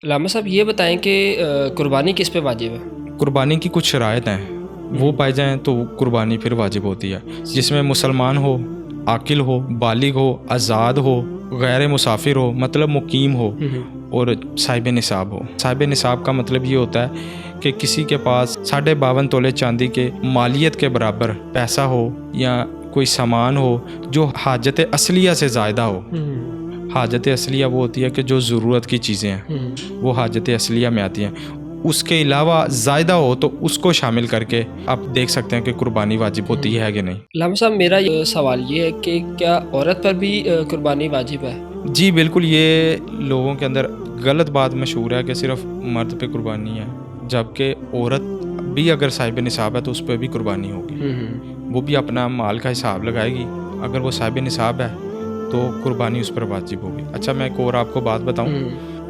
علامہ صاحب یہ بتائیں کہ قربانی کس پہ واجب ہے؟ قربانی کی کچھ شرائط ہیں، وہ پائی جائیں تو قربانی پھر واجب ہوتی ہے، جس میں مسلمان ہو، عاقل ہو، بالغ ہو، آزاد ہو، غیر مسافر ہو مطلب مقیم ہو، اور صاحب نصاب ہو۔ صاحب نصاب کا مطلب یہ ہوتا ہے کہ کسی کے پاس 52.5 تولے چاندی کے مالیت کے برابر پیسہ ہو یا کوئی سامان ہو جو حاجت اصلیہ سے زائدہ ہو۔ حاجت اصلیہ وہ ہوتی ہے کہ جو ضرورت کی چیزیں ہیں وہ حاجت اصلیہ میں آتی ہیں، اس کے علاوہ زائدہ ہو تو اس کو شامل کر کے آپ دیکھ سکتے ہیں کہ قربانی واجب ہوتی ہے کہ نہیں۔ علامہ صاحب میرا سوال یہ ہے کہ کیا عورت پر بھی قربانی واجب ہے؟ جی بالکل، یہ لوگوں کے اندر غلط بات مشہور ہے کہ صرف مرد پہ قربانی ہے، جبکہ عورت بھی اگر صاحب نصاب ہے تو اس پہ بھی قربانی ہوگی، وہ بھی اپنا مال کا حساب لگائے گی، اگر وہ صاحب نصاب ہے تو قربانی اس پر واجب ہوگی۔ اچھا میں ایک اور آپ کو بات بتاؤں،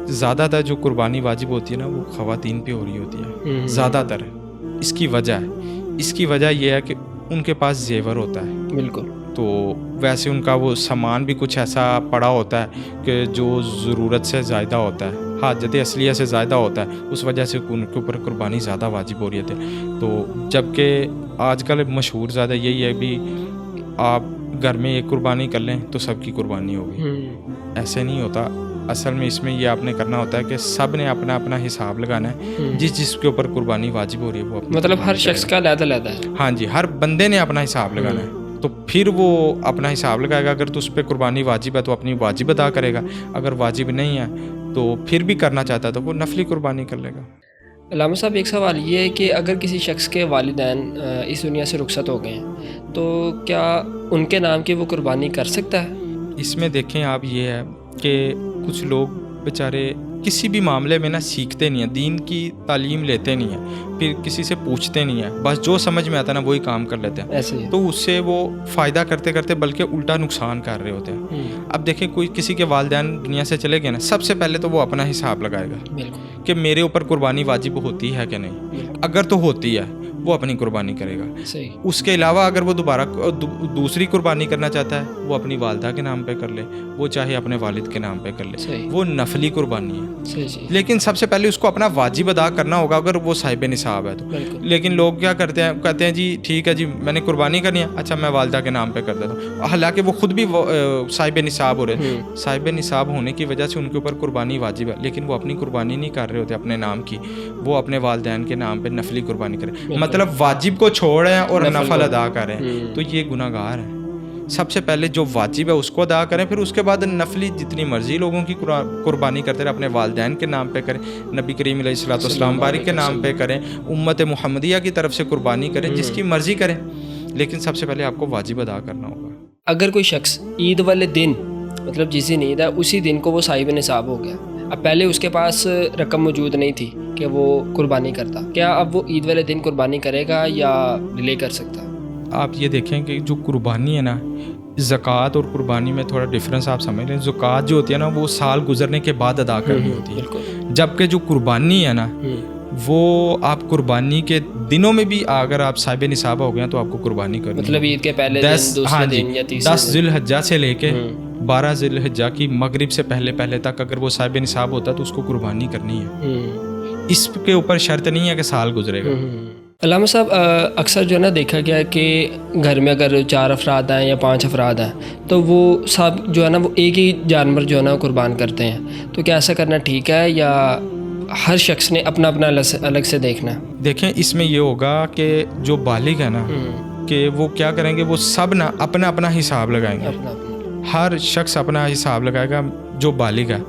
زیادہ تر جو قربانی واجب ہوتی ہے نا وہ خواتین پہ ہو رہی ہوتی ہے زیادہ تر۔ اس کی وجہ یہ ہے کہ ان کے پاس زیور ہوتا ہے، بالکل، تو ویسے ان کا وہ سامان بھی کچھ ایسا پڑا ہوتا ہے کہ جو ضرورت سے زائدہ ہوتا ہے، حاجت اصلیہ سے زائدہ ہوتا ہے، اس وجہ سے ان کے اوپر قربانی زیادہ واجب ہو رہی ہے۔ تو جبکہ آج کل مشہور زیادہ یہی ہے بھی آپ گھر میں ایک قربانی کر لیں تو سب کی قربانی ہوگی، ایسے نہیں ہوتا۔ اصل میں اس میں یہ آپ نے کرنا ہوتا ہے کہ سب نے اپنا اپنا حساب لگانا ہے، جس کے اوپر قربانی واجب ہو رہی ہے وہ مطلب ہر شخص کا علیحدہ ہے۔ ہاں جی، ہر بندے نے اپنا حساب لگانا ہے، تو پھر وہ اپنا حساب لگائے گا۔ اگر تو اس پہ قربانی واجب ہے تو اپنی واجب ادا کرے گا، اگر واجب نہیں ہے تو پھر بھی کرنا چاہتا ہے تو وہ نفلی قربانی کر لے گا۔ علامہ صاحب ایک سوال یہ ہے کہ اگر کسی شخص کے والدین اس دنیا سے رخصت ہو گئے ہیں تو کیا ان کے نام کی وہ قربانی کر سکتا ہے؟ اس میں دیکھیں آپ، یہ ہے کہ کچھ لوگ بیچارے کسی بھی معاملے میں سیکھتے نہیں ہیں، دین کی تعلیم لیتے نہیں ہیں، پھر کسی سے پوچھتے نہیں ہیں، بس جو سمجھ میں آتا ہے وہی کام کر لیتے ہیں، ایسے ہی تو اس سے وہ فائدہ کرتے کرتے بلکہ الٹا نقصان کر رہے ہوتے ہیں۔ اب دیکھیں کوئی کسی کے والدین دنیا سے چلے گئے سب سے پہلے تو وہ اپنا حساب لگائے گا کہ میرے اوپر قربانی واجب ہوتی ہے کہ نہیں، اگر تو ہوتی ہے وہ اپنی قربانی کرے گا۔ اس کے علاوہ اگر وہ دوبارہ دوسری قربانی کرنا چاہتا ہے وہ اپنی والدہ کے نام پہ کر لے، وہ چاہے اپنے والد کے نام پہ کر لے، وہ نفلی قربانی ہے۔ لیکن سب سے پہلے اس کو اپنا واجب ادا کرنا ہوگا اگر وہ صاحب نصاب ہے تو۔ لیکن لوگ کیا کرتے ہیں، کہتے ہیں جی ٹھیک ہے جی میں نے قربانی کرنی ہے، اچھا میں والدہ کے نام پہ کر دیتا ہوں، حالانکہ وہ خود بھی صاحب نصاب ہو رہے ہیں۔ صاحب نصاب ہونے کی وجہ سے ان کے اوپر قربانی واجب ہے، لیکن وہ اپنی قربانی نہیں کر رہے ہوتے اپنے نام کی، وہ اپنے والدین کے نام پہ نفلی قربانی کریں، مطلب واجب کو چھوڑ رہے ہیں اور نفل ادا کر رہے ہیں، تو یہ گناہ گار ہے۔ سب سے پہلے جو واجب ہے اس کو ادا کریں، پھر اس کے بعد نفلی جتنی مرضی لوگوں کی قربانی کرتے رہے، اپنے والدین کے نام پہ کریں، نبی کریم علیہ الصلوۃ والسلام بارک کے نام پہ کریں، امت محمدیہ کی طرف سے قربانی کریں، جس کی مرضی کریں، لیکن سب سے پہلے آپ کو واجب ادا کرنا ہوگا۔ اگر کوئی شخص عید والے دن، مطلب جس دن عید ہے اسی دن کو وہ صاحب نصاب ہو گیا، اب پہلے اس کے پاس رقم موجود نہیں تھی کہ وہ قربانی کرتا، کیا اب وہ عید والے دن قربانی کرے گا یا ڈیلے کر سکتا؟ آپ یہ دیکھیں کہ جو قربانی ہے زکوٰۃ اور قربانی میں تھوڑا ڈفرینس آپ سمجھ لیں۔ زکوٰۃ جو ہوتی ہے وہ سال گزرنے کے بعد ادا کرنی ہوتی ہے، جبکہ جو قربانی ہے وہ آپ قربانی کے دنوں میں بھی اگر آپ صاحب نصاب ہو گئے تو آپ کو قربانی کرنی، مطلب عید کے پہلے دن، دوسرے دن یا تیسرے 10 ذی الحجہ سے لے کے 12 ذی الحجہ کی مغرب سے پہلے تک اگر وہ صاحب نصاب ہوتا ہے تو اس کو قربانی کرنی ہے۔ اس کے اوپر شرط نہیں ہے کہ سال گزرے گا۔ علامہ صاحب اکثر جو ہے نا دیکھا گیا ہے کہ گھر میں اگر 4 افراد ہیں یا 5 افراد ہیں تو وہ سب جو ہے نا وہ ایک ہی جانور جو ہے نا قربان کرتے ہیں، تو کیا ایسا کرنا ٹھیک ہے یا ہر شخص نے اپنا اپنا الگ سے دیکھنا ہے؟ دیکھیں اس میں یہ ہوگا کہ جو بالغ ہے کہ وہ کیا کریں گے، وہ سب اپنا اپنا حساب لگائیں گے، ہر شخص اپنا حساب لگائے گا جو بالغ ہے۔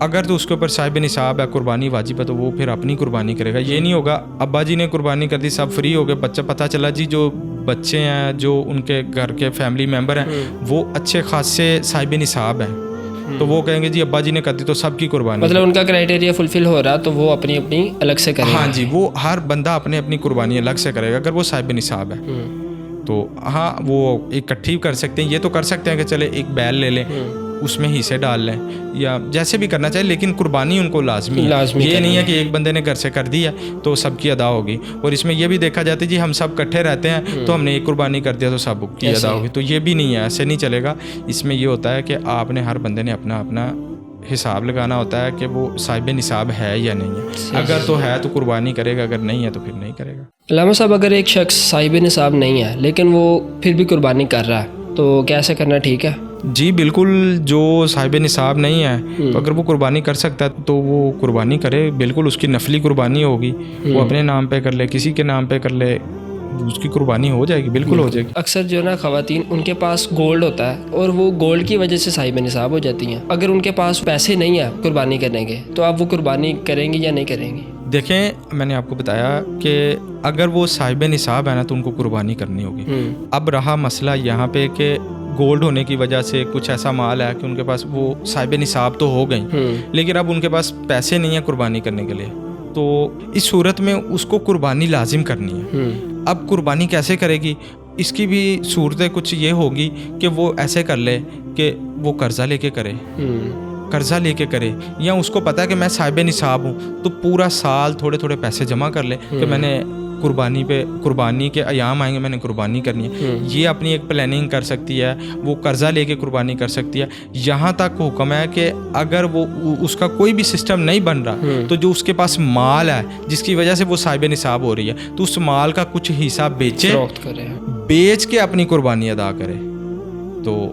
اگر تو اس کے اوپر صاحب نصاب ہے، قربانی واجب ہے، تو وہ پھر اپنی قربانی کرے گا۔ یہ نہیں ہوگا ابا جی نے قربانی کر دی، سب فری ہو گئے، بچہ پتہ چلا جی جو بچے ہیں جو ان کے گھر کے فیملی ممبر ہیں وہ اچھے خاصے صاحب نصاب ہیں، تو وہ کہیں گے جی ابا جی نے کر دی تو سب کی قربانی، مطلب ان کا کرائٹیریا فلفل ہو رہا تو وہ اپنی اپنی الگ سے کرے گا۔ ہاں جی، وہ ہر بندہ اپنی اپنی قربانی الگ سے کرے گا اگر وہ صاحب نصاب ہے تو۔ ہاں وہ اکٹھی کر سکتے ہیں، یہ تو کر سکتے ہیں کہ چلے ایک بیل لے لیں، اس میں حصے ڈال لیں یا جیسے بھی کرنا چاہیے، لیکن قربانی ان کو لازمی ہے۔ یہ نہیں ہے کہ ایک بندے نے گھر سے کر دیا تو سب کی ادا ہوگی، اور اس میں یہ بھی دیکھا جاتا ہے جی ہم سب کٹھے رہتے ہیں تو ہم نے ایک قربانی کر دیا تو سب کی ادا ہوگی، تو یہ بھی نہیں ہے، ایسے نہیں چلے گا۔ اس میں یہ ہوتا ہے کہ آپ نے ہر بندے نے اپنا اپنا حساب لگانا ہوتا ہے کہ وہ صاحب نصاب ہے یا نہیں ہے. اگر تو ہے تو قربانی کرے گا, اگر نہیں ہے تو پھر نہیں کرے گا. علامہ صاحب اگر ایک شخص صاحب نصاب نہیں ہے لیکن وہ پھر بھی قربانی کر رہا ہے تو کیا ایسا کرنا ٹھیک ہے؟ جی بالکل, جو صاحب نصاب نہیں ہے تو اگر وہ قربانی کر سکتا ہے تو وہ قربانی کرے. بالکل اس کی نفلی قربانی ہوگی, وہ اپنے نام پہ کر لے, کسی کے نام پہ کر لے, اس کی قربانی ہو جائے گی, بالکل ہو جائے گی. اکثر جو ہے نا خواتین ان کے پاس گولڈ ہوتا ہے اور وہ گولڈ کی وجہ سے صاحب نصاب ہو جاتی ہیں. اگر ان کے پاس پیسے نہیں ہیں قربانی کرنے کے تو آپ وہ قربانی کریں گی یا نہیں کریں گی؟ دیکھیں, میں نے آپ کو بتایا کہ اگر وہ صاحب نصاب ہے نا تو ان کو قربانی کرنی ہوگی. اب رہا مسئلہ یہاں پہ کہ گولڈ ہونے کی وجہ سے کچھ ایسا مال ہے کہ ان کے پاس وہ صاحب نصاب تو ہو گئیں, لیکن اب ان کے پاس پیسے نہیں ہیں قربانی کرنے کے لیے, تو اس صورت میں اس کو قربانی لازم کرنی ہے. اب قربانی کیسے کرے گی؟ اس کی بھی صورتیں کچھ یہ ہوگی کہ وہ ایسے کر لے کہ وہ قرضہ لے کے کرے, قرضہ لے کے کرے, یا اس کو پتہ ہے کہ میں صاحب نصاب ہوں تو پورا سال تھوڑے تھوڑے پیسے جمع کر لے کہ میں نے قربانی کے ایام آئیں گے, میں نے قربانی کرنی ہے. یہ اپنی ایک پلاننگ کر سکتی ہے, وہ قرضہ لے کے قربانی کر سکتی ہے. یہاں تک حکم ہے کہ اگر وہ اس کا کوئی بھی سسٹم نہیں بن رہا تو جو اس کے پاس مال ہے جس کی وجہ سے وہ صاحب نصاب ہو رہی ہے تو اس مال کا کچھ حصہ بیچ کے اپنی قربانی ادا کرے. تو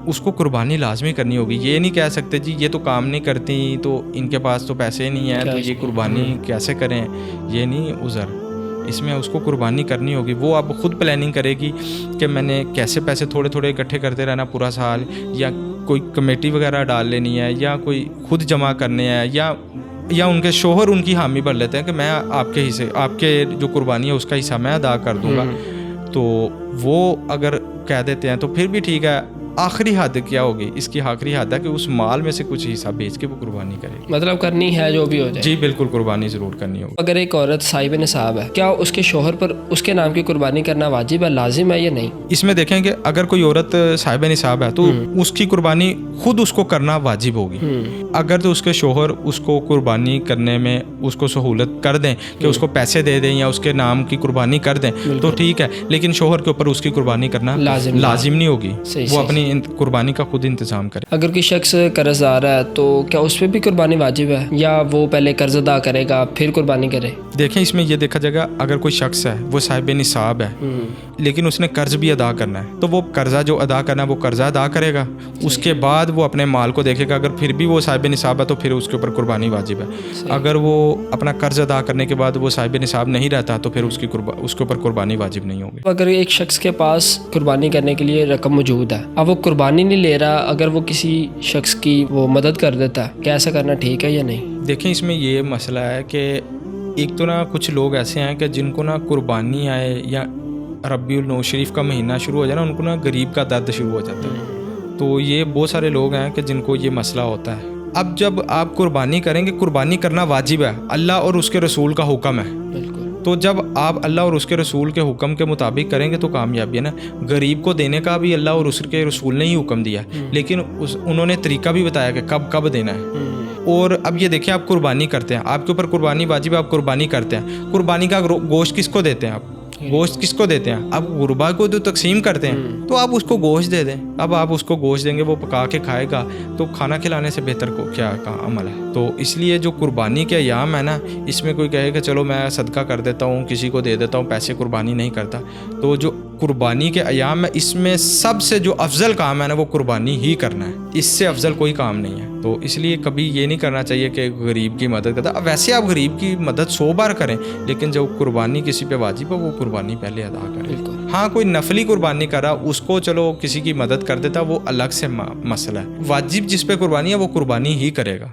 اس کو قربانی لازمی کرنی ہوگی. یہ نہیں کہہ سکتے جی یہ تو کام نہیں کرتی تو ان کے پاس تو پیسے نہیں ہیں تو یہ قربانی کیسے کریں, یہ نہیں عذر. اس میں اس کو قربانی کرنی ہوگی. وہ اب خود پلاننگ کرے گی کہ میں نے کیسے پیسے تھوڑے تھوڑے اکٹھے کرتے رہنا پورا سال, یا کوئی کمیٹی وغیرہ ڈال لینی ہے, یا کوئی خود جمع کرنے ہیں, یا ان کے شوہر ان کی حامی بن لیتے ہیں کہ میں آپ کے حصے, آپ کے جو قربانی ہے اس کا حصہ میں ادا کر دوں گا. تو وہ اگر کہہ دیتے ہیں تو پھر بھی ٹھیک ہے. آخری حد کیا ہوگی, اس کی آخری حد ہے کہ اس مال میں سے کچھ حصہ بیچ کے وہ قربانی کرے, مطلب کرنی ہے جو بھی ہو جائے. جی بالکل, قربانی ضرور کرنی ہوگی. اگر ایک عورت صاحب نصاب ہے کیا اس کے شوہر پر اس کے نام کی قربانی کرنا واجب ہے, لازم ہے یا نہیں؟ اس میں دیکھیں کہ اگر کوئی عورت صاحب نصاب ہے تو اس کی قربانی خود اس کو کرنا واجب ہوگی. اگر تو اس کے شوہر اس کو قربانی کرنے میں اس کو سہولت کر دیں کہ اس کو پیسے دے دیں یا اس کے نام کی قربانی کر دیں تو ٹھیک ہے, لیکن شوہر کے اوپر اس کی قربانی کرنا لازم نہیں ہوگی. وہ اپنی قربانی کا خود انتظام کرے. اگر کوئی شخص قرض دار ہے تو کیا اس پہ بھی قربانی واجب ہے یا وہ پہلے قرض ادا کرے گا پھر قربانی کرے؟ دیکھیں اس میں یہ دیکھا جائے گا, اگر کوئی شخص ہے وہ صاحب نصاب ہے لیکن اس نے قرض بھی ادا کرنا ہے تو وہ قرضہ جو ادا کرنا ہے وہ قرضہ ادا کرے گا. اس کے بعد وہ اپنے مال کو دیکھے گا, اگر پھر بھی وہ صاحب نصاب ہے تو پھر اس کے اوپر قربانی واجب ہے. اگر وہ اپنا قرض ادا کرنے کے بعد وہ صاحب نصاب نہیں رہتا تو پھر اس کے اوپر قربانی واجب نہیں ہوگی. اگر ایک شخص کے پاس قربانی کرنے کے لیے رقم موجود ہے, اب وہ قربانی نہیں لے رہا, اگر وہ کسی شخص کی وہ مدد کر دیتا ہے, کیا ایسا کرنا ٹھیک ہے یا نہیں؟ دیکھیں اس میں یہ مسئلہ ہے کہ ایک تو نا کچھ لوگ ایسے ہیں کہ جن کو نا قربانی آئے یا ربیع الاول شریف کا مہینہ شروع ہو جائے نا, ان کو نا غریب کا درد شروع ہو جاتا ہے. تو یہ بہت سارے لوگ ہیں کہ جن کو یہ مسئلہ ہوتا ہے. اب جب آپ قربانی کریں گے, قربانی کرنا واجب ہے, اللہ اور اس کے رسول کا حکم ہے. تو جب آپ اللہ اور اس کے رسول کے حکم کے مطابق کریں گے تو کامیابی ہے نا. غریب کو دینے کا بھی اللہ اور اس کے رسول نے ہی حکم دیا, لیکن انہوں نے طریقہ بھی بتایا کہ کب دینا ہے. اور اب یہ دیکھیں آپ قربانی کرتے ہیں, آپ کے اوپر قربانی واجب ہے, آپ قربانی کرتے ہیں. قربانی کا گوشت کس کو دیتے ہیں؟ آپ گوشت کس کو دیتے ہیں؟ آپ غربا کو تو تقسیم کرتے ہیں, تو آپ اس کو گوشت دے دیں. اب آپ اس کو گوشت دیں گے, وہ پکا کے کھائے گا, تو کھانا کھلانے سے بہتر کو کیا عمل ہے؟ تو اس لیے جو قربانی کے ایام ہے نا, اس میں کوئی کہے کہ چلو میں صدقہ کر دیتا ہوں, کسی کو دے دیتا ہوں, پیسے قربانی نہیں کرتا. تو جو قربانی کے ایام ہے اس میں سب سے جو افضل کام ہے نا وہ قربانی ہی کرنا ہے, اس سے افضل کوئی کام نہیں ہے. تو اس لیے کبھی یہ نہیں کرنا چاہیے کہ غریب کی مدد کرتا. ویسے آپ غریب کی مدد 100 بار کریں, لیکن جب قربانی کسی پہ واجب ہے وہ قربانی پہلے ادا کریں. ہاں کوئی نفلی قربانی کر رہا اس کو چلو کسی کی مدد کر دیتا, وہ الگ سے مسئلہ ہے. واجب جس پہ قربانی ہے وہ قربانی ہی کرے گا.